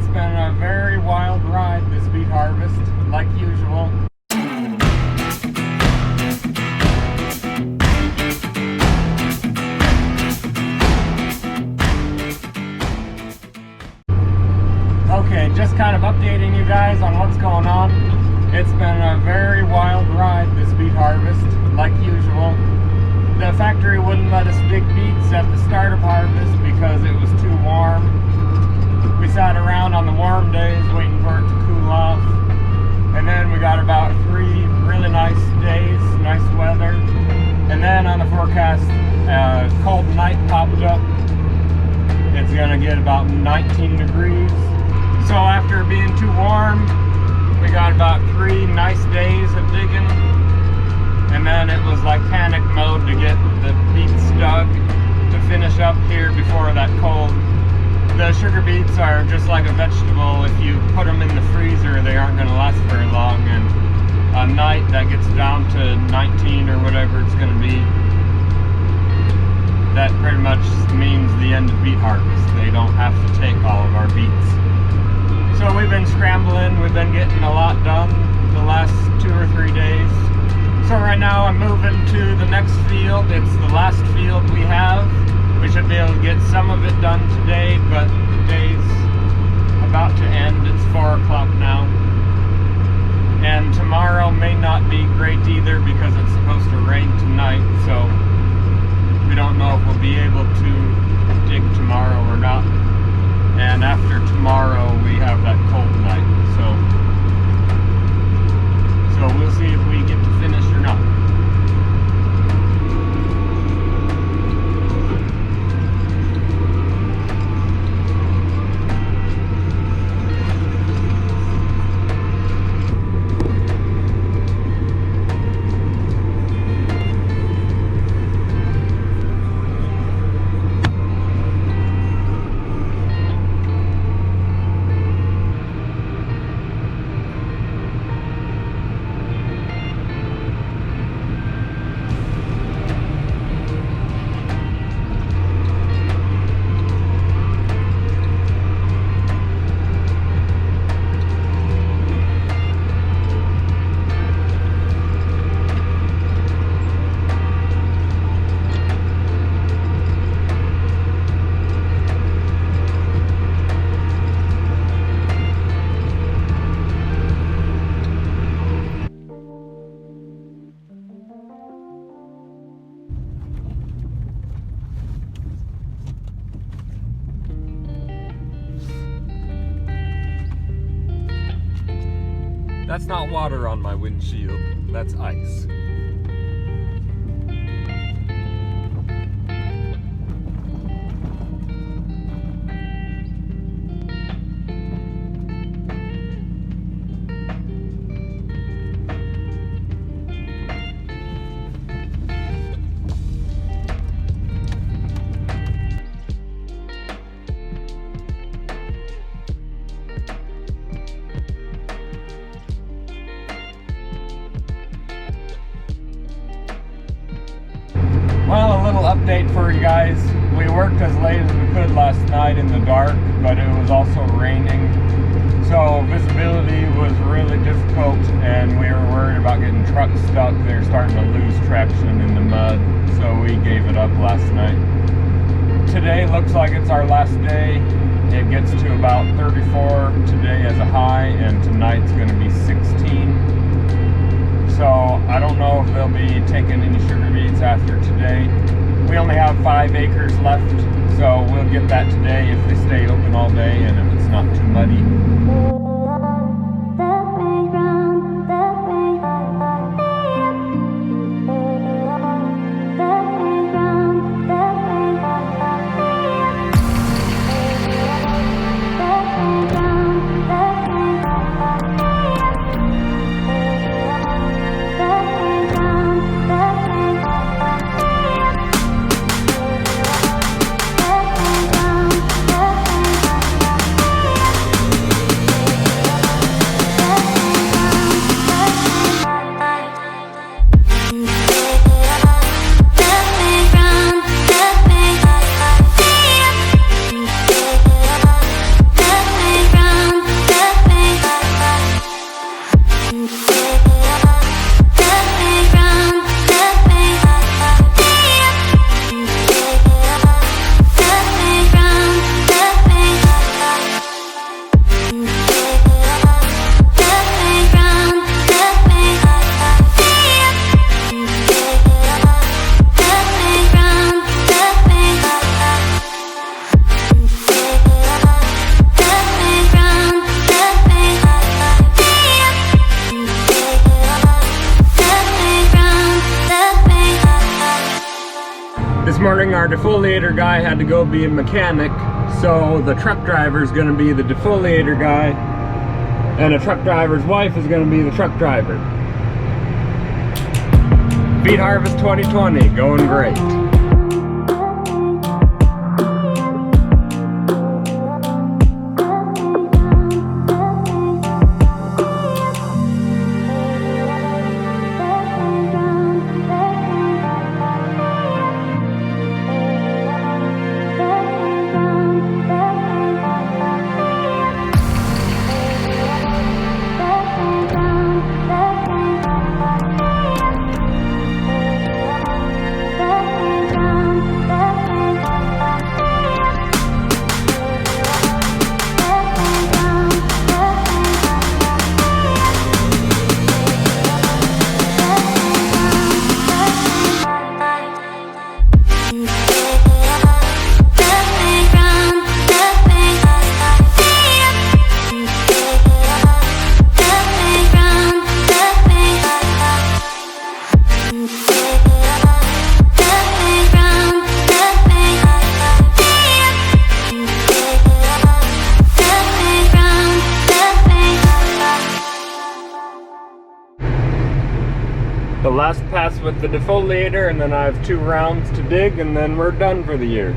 It's been a very wild ride, this beet harvest, like usual. Okay, just kind of updating you guys on what's going on. It's been a very wild ride, this beet harvest, like usual. The factory wouldn't let us dig beets at the start of harvest because it was too warm. We sat around on the warm days waiting for it to cool off. And then we got about 3 really nice days, nice weather. And then on the forecast, a cold night popped up. It's gonna get about 19 degrees. So after being too warm, we got about 3 nice days of digging. And then it was like panic mode to get the beets dug to finish up here before that cold. The sugar beets are just like a vegetable. If you put them in the freezer, they aren't going to last very long. And a night that gets down to 19 or whatever it's going to be, that pretty much means the end of beet harvest. They don't have to take all of our beets. So we've been scrambling. We've been getting a lot done the last 2 or 3 days. So right now I'm moving to the next field. It's the last field we have. We should be able to get some of it done today, but the day's about to end. It's 4 o'clock now. And tomorrow may not be great either because it's supposed to rain tonight, so we don't know if we'll be able to dig tomorrow or not. And after tomorrow we have that cold night, so we'll see if we get to finish or not. That's not water on my windshield, that's ice. Well, a little update for you guys. We worked as late as we could last night in the dark, but it was also raining. So visibility was really difficult and we were worried about getting trucks stuck. They were starting to lose traction in the mud, so we gave it up last night. Today looks like it's our last day. It gets to about 34 today as a high, and tonight's going to be 16. So I don't know if they'll be taking any sugar beets after today. We only have 5 acres left, so we'll get that today if they stay open all day and if it's not too muddy. our defoliator guy had to go be a mechanic, so the truck driver is going to be the defoliator guy, and a truck driver's wife is going to be the truck driver. Beet Harvest 2020, going great. The last pass with the defoliator, and then I have 2 rounds to dig, and then we're done for the year.